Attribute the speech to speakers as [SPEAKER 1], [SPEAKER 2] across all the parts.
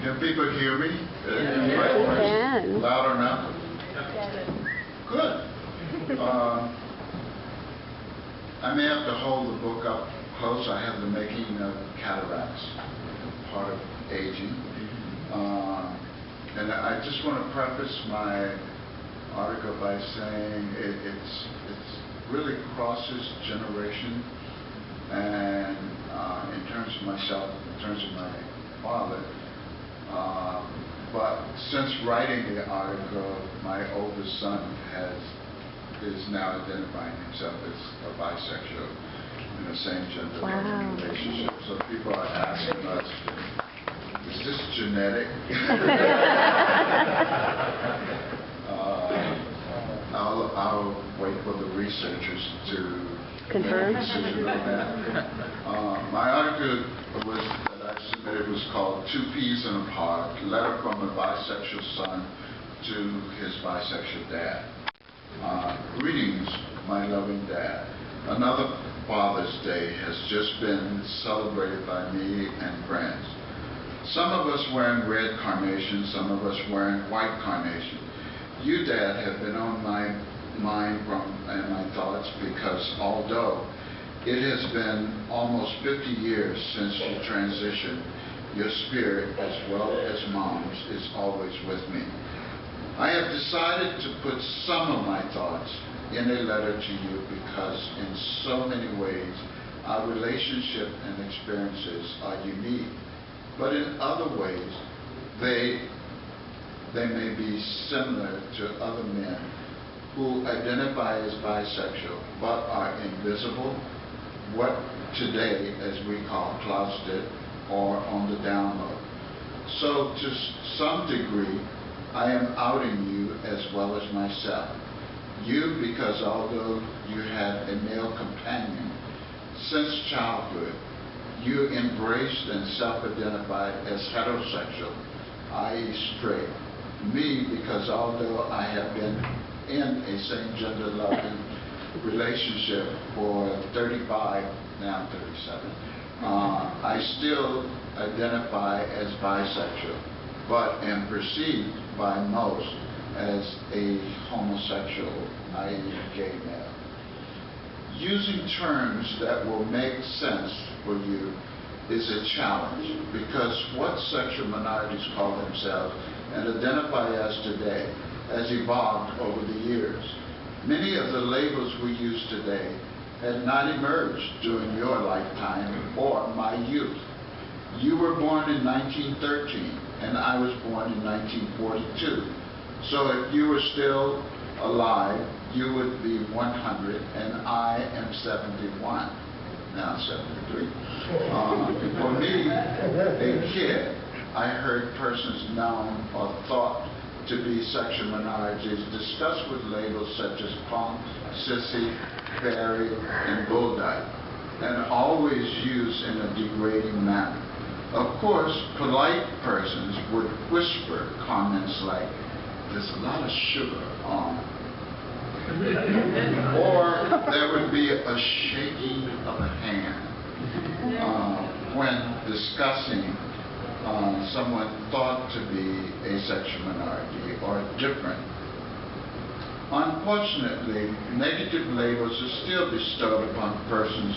[SPEAKER 1] Can people hear me?
[SPEAKER 2] Yes.
[SPEAKER 1] Loud enough? Good. I may have to hold the book up close. I have the making of cataracts, part of aging. And I just want to preface my article by saying it really crosses generation, and in terms of myself, in terms of my father. But since writing the article, my oldest son is now identifying himself as a bisexual in a same-gender relationship. So people are asking us, is this genetic? I'll wait for the researchers to
[SPEAKER 2] confirm.
[SPEAKER 1] make a decision on that. My article that I submitted was called Two Peas in a Pod, Letter from a Bisexual Son to His Bisexual Dad. Greetings, my loving dad. Another Father's Day has just been celebrated by me and friends. Some of us wearing red carnation, some of us wearing white carnation. You, Dad, have been on my mind and my thoughts because although it has been almost 50 years since you transitioned, your spirit, as well as Mom's, is always with me. I have decided to put some of my thoughts in a letter to you because in so many ways our relationship and experiences are unique, but in other ways they may be similar to other men who identify as bisexual but are invisible, what today as we call closeted or on the down low. So to some degree, I am outing you as well as myself. You because although you had a male companion since childhood, you embraced and self-identified as heterosexual, i.e. straight. Me because although I have been in a same-gender loving relationship for 35, now 37, I still identify as bisexual, but am perceived by most as a homosexual, i.e. gay male. Using terms that will make sense for you is a challenge because what sexual minorities call themselves and identify as today has evolved over the years. Many of the labels we use today had not emerged during your lifetime or my youth. You were born in 1913 and I was born in 1942. So if you were still alive, you would be 100 and I am 71. Now 73. For me, a kid, I heard persons known or thought to be sexual minorities discussed with labels such as punk, sissy, fairy, and bulldyke, and always used in a degrading manner. Of course, polite persons would whisper comments like, "There's a lot of sugar on." Or there would be a shaking of the hand when discussing someone thought to be a sexual minority or different. Unfortunately, negative labels are still bestowed upon persons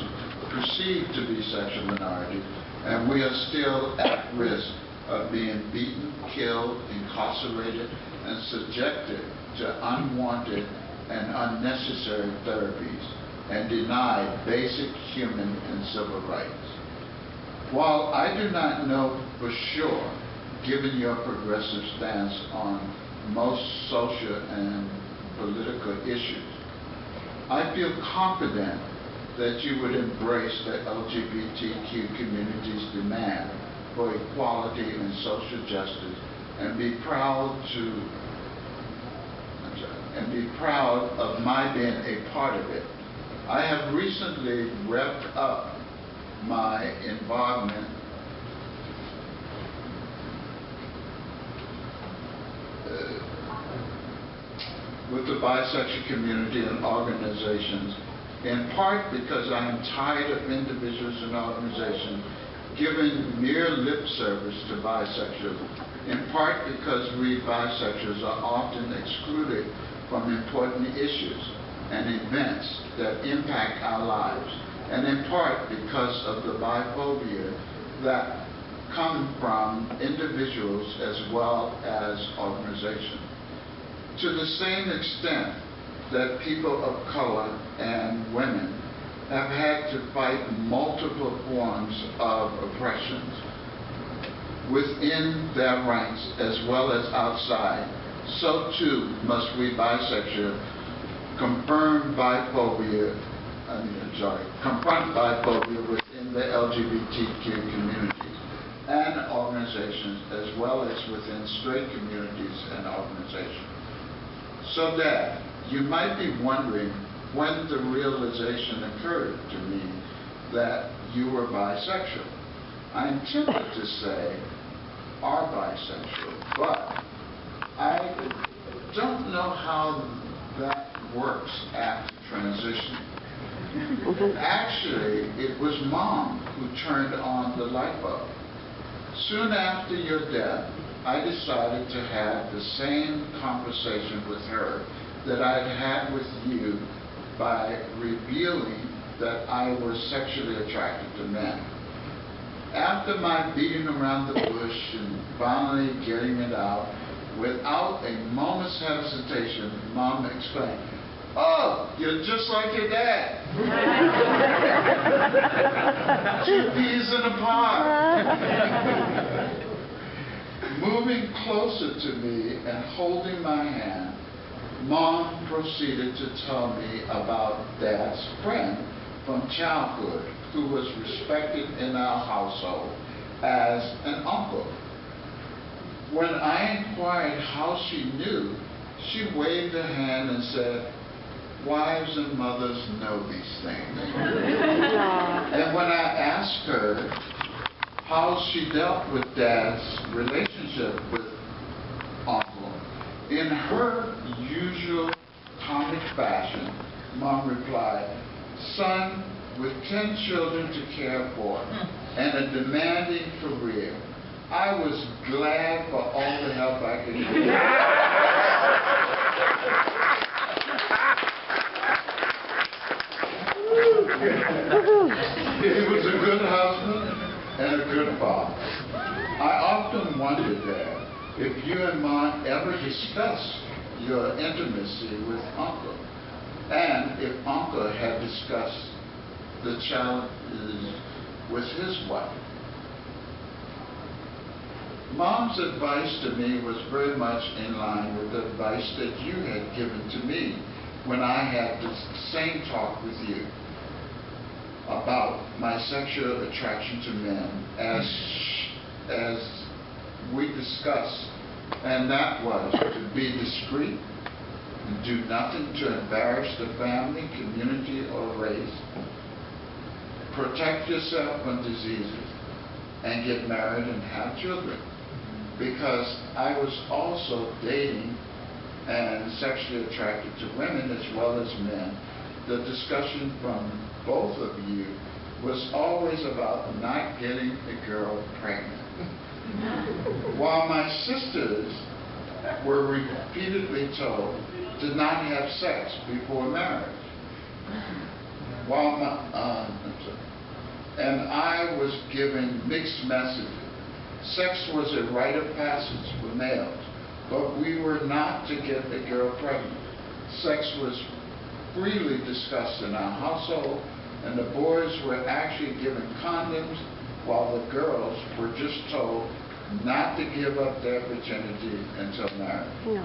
[SPEAKER 1] perceived to be sexual minorities, and we are still at risk of being beaten, killed, incarcerated, and subjected to unwanted and unnecessary therapies and denied basic human and civil rights. While I do not know for sure, given your progressive stance on most social and political issues, I feel confident that you would embrace the LGBTQ community's demand for equality and social justice and be proud of my being a part of it. I have recently wrapped up my involvement with the bisexual community and organizations, in part because I am tired of individuals and organizations given mere lip service to bisexuals, in part because we bisexuals are often excluded from important issues and events that impact our lives, and in part because of the biphobia that come from individuals as well as organizations. To the same extent that people of color and women have had to fight multiple forms of oppressions within their ranks as well as outside, so too must we bisexuals confront biphobia within the LGBTQ communities and organizations, as well as within straight communities and organizations. So that you might be wondering when the realization occurred to me that you were bisexual. I'm tempted to say are bisexual, but I don't know how that works after transition. Actually, it was Mom who turned on the light bulb. Soon after your death, I decided to have the same conversation with her that I'd had with you by revealing that I was sexually attracted to men. After my beating around the bush and finally getting it out, without a moment's hesitation, Mom exclaimed, "Oh, you're just like your dad." 2 peas in a pod. Moving closer to me and holding my hand, Mom proceeded to tell me about Dad's friend from childhood who was respected in our household as an uncle. When I inquired how she knew, she waved her hand and said, "Wives and mothers know these things." And when I asked her how she dealt with Dad's relationship with Uncle, in her usual comic fashion, Mom replied, "Son, with 10 children to care for and a demanding career, I was glad for all the help I could get." He was a good husband and a good father. I often wondered, Dad, if you and Mom ever discussed your intimacy with Uncle, and if Uncle had discussed the challenges with his wife. Mom's advice to me was very much in line with the advice that you had given to me when I had the same talk with you about my sexual attraction to men, as we discussed, and that was to be discreet, do nothing to embarrass the family, community, or race, protect yourself from diseases, and get married and have children. Because I was also dating and sexually attracted to women as well as men, the discussion from both of you was always about not getting a girl pregnant. While my sisters were repeatedly told to not have sex before marriage. And I was given mixed messages. Sex was a rite of passage for males, but we were not to get the girl pregnant. Sex was freely discussed in our household, and the boys were actually given condoms, while the girls were just told not to give up their virginity until marriage.
[SPEAKER 2] No.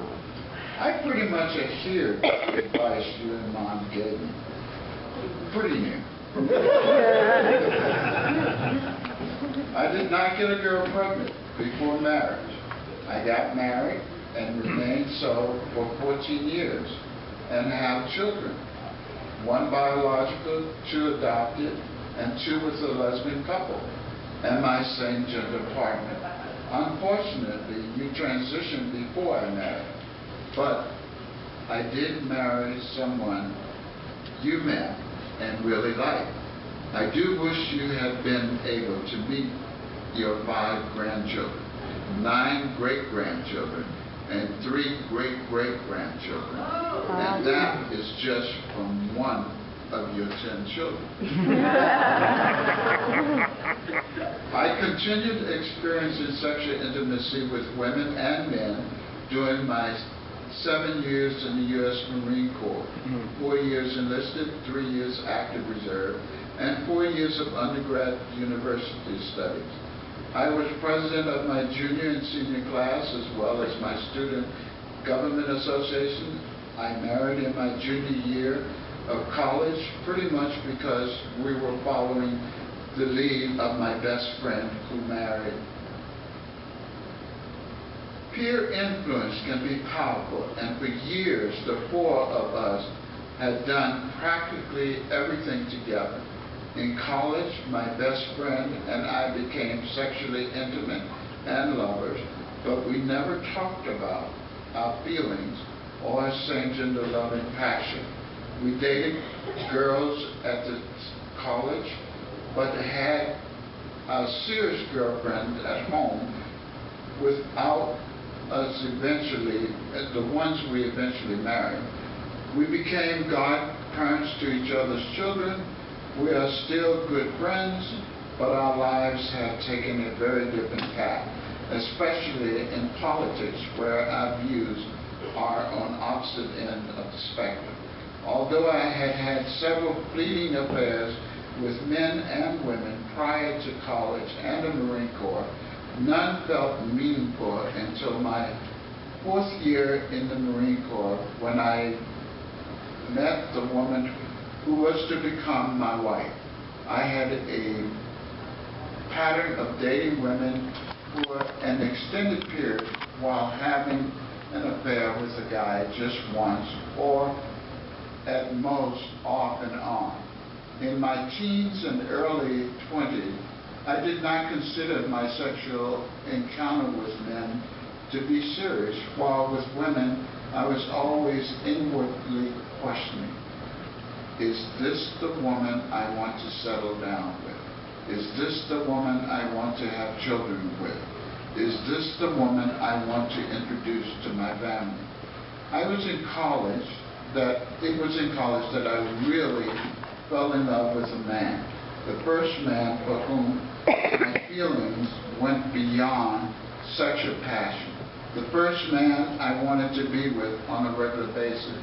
[SPEAKER 1] I pretty much adhered to the advice you and Mom gave me. Pretty near. I did not get a girl pregnant before marriage. I got married and remained so for 14 years and have children. 1 biological, 2 adopted, and 2 with a lesbian couple and my same gender partner. Unfortunately, you transitioned before I married, but I did marry someone you met and really liked. I do wish you had been able to meet your 5 grandchildren, 9 great-grandchildren, and 3 great-great-grandchildren. And that is just from one of your 10 children. I continued experiencing sexual intimacy with women and men during my 7 years in the U.S. Marine Corps, 4 years enlisted, 3 years active reserve, and 4 years of undergrad university studies. I was president of my junior and senior class as well as my student government association. I married in my junior year of college pretty much because we were following the lead of my best friend who married. Peer influence can be powerful, and for years the 4 of us had done practically everything together. In college, my best friend and I became sexually intimate and lovers, but we never talked about our feelings or same-gender loving passion. We dated girls at the college, but had a serious girlfriend at home without us eventually, the ones we eventually married. We became godparents to each other's children. We are still good friends, but our lives have taken a very different path, especially in politics, where our views are on opposite ends of the spectrum. Although I had had several fleeting affairs with men and women prior to college and the Marine Corps, none felt meaningful until my 4th year in the Marine Corps, when I met the woman who was to become my wife. I had a pattern of dating women for an extended period while having an affair with a guy just once, or at most off and on. In my teens and early 20s, I did not consider my sexual encounter with men to be serious, while with women I was always inwardly questioning. Is this the woman I want to settle down with? Is this the woman I want to have children with? Is this the woman I want to introduce to my family? It was in college that I really fell in love with a man. The first man for whom my feelings went beyond sexual passion. The first man I wanted to be with on a regular basis.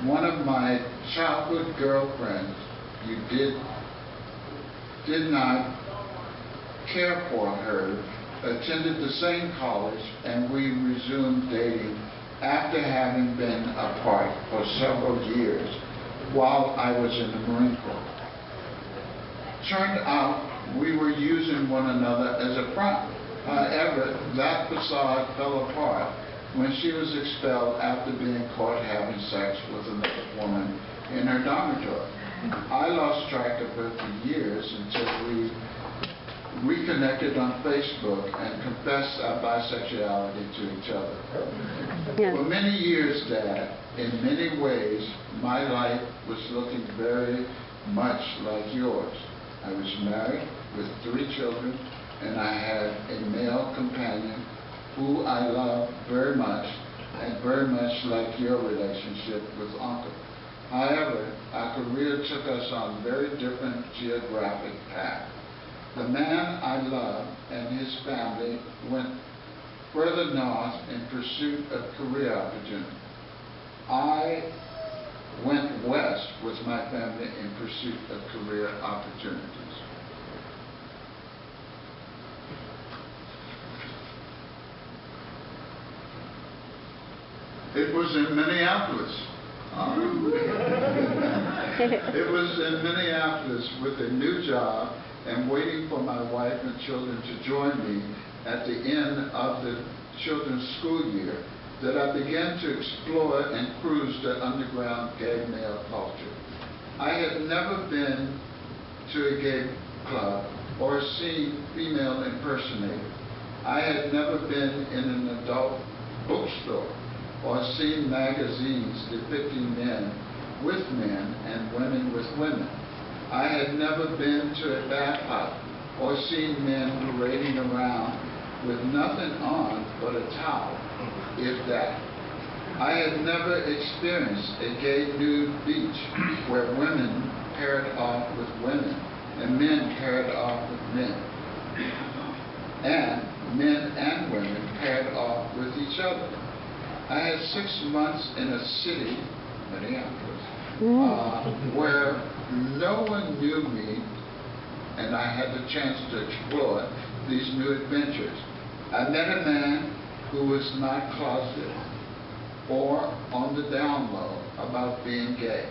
[SPEAKER 1] One of my childhood girlfriends, you did not care for her, attended the same college, and we resumed dating after having been apart for several years while I was in the Marine Corps. Turned out we were using one another as a front. However, that facade fell apart when she was expelled after being caught having sex with another woman in her dormitory. I lost track of her for years until we reconnected on Facebook and confessed our bisexuality to each other.
[SPEAKER 2] Yeah.
[SPEAKER 1] For many years, Dad, in many ways, my life was looking very much like yours. I was married with 3 children, and I had a male companion who I loved very much, and very much like your relationship with Uncle. However, our career took us on very different geographic paths. The man I loved and his family went further north in pursuit of career opportunities. I went west with my family in pursuit of career opportunities. It was in Minneapolis. It was in Minneapolis with a new job and waiting for my wife and children to join me at the end of the children's school year that I began to explore and cruise the underground gay male culture. I had never been to a gay club or seen female impersonators. I had never been in an adult bookstore or seen magazines depicting men with men and women with women. I had never been to a bath house or seen men parading around with nothing on but a towel, if that. I had never experienced a gay nude beach where women paired off with women and men paired off with men, and men and women paired off with each other. I had 6 months in a city, Minneapolis, where no one knew me, and I had the chance to explore these new adventures. I met a man who was not closeted or on the down low about being gay.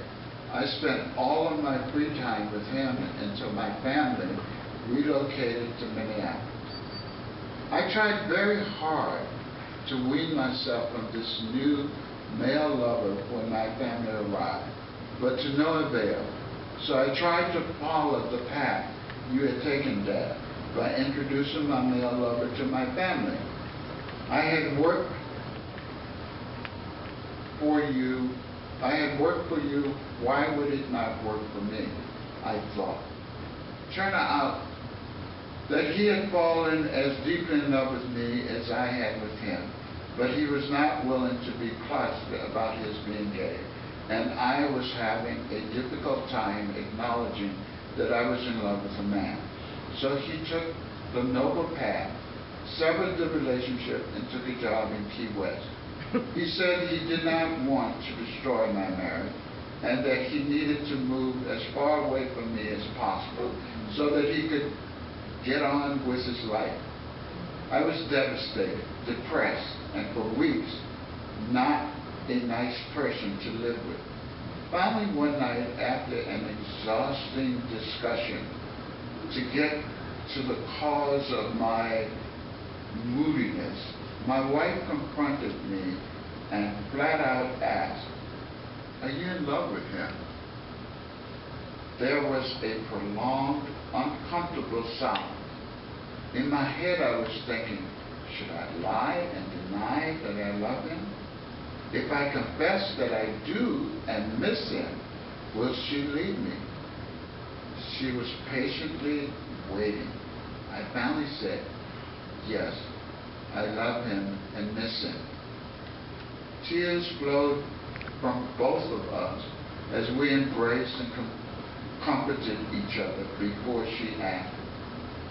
[SPEAKER 1] I spent all of my free time with him until my family relocated to Minneapolis. I tried very hard to wean myself from this new male lover when my family arrived, but to no avail. So I tried to follow the path you had taken, Dad, by introducing my male lover to my family. I had worked for you. Why would it not work for me? I thought. Turned out that he had fallen as deeply in love with me as I had with him, but he was not willing to be closeted about his being gay, and I was having a difficult time acknowledging that I was in love with a man. So he took the noble path, severed the relationship, and took a job in Key West. He said he did not want to destroy my marriage and that he needed to move as far away from me as possible so that he could get on with his life. I was devastated, depressed, and for weeks, not a nice person to live with. Finally, one night, after an exhausting discussion to get to the cause of my moodiness, my wife confronted me and flat out asked, "Are you in love with him?" There was a prolonged, uncomfortable silence. In my head, I was thinking, should I lie and deny that I love him? If I confess that I do and miss him, will she leave me? She was patiently waiting. I finally said, "Yes, I love him and miss him." Tears flowed from both of us as we embraced and comforted each other before she asked,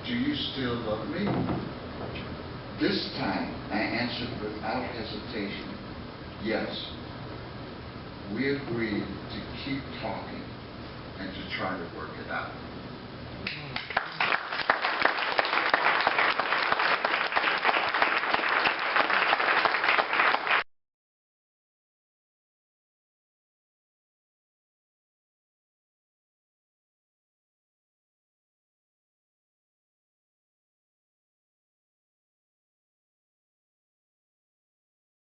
[SPEAKER 1] "Do you still love me?" This time I answered without hesitation, "Yes." We agreed to keep talking and to try to work it out.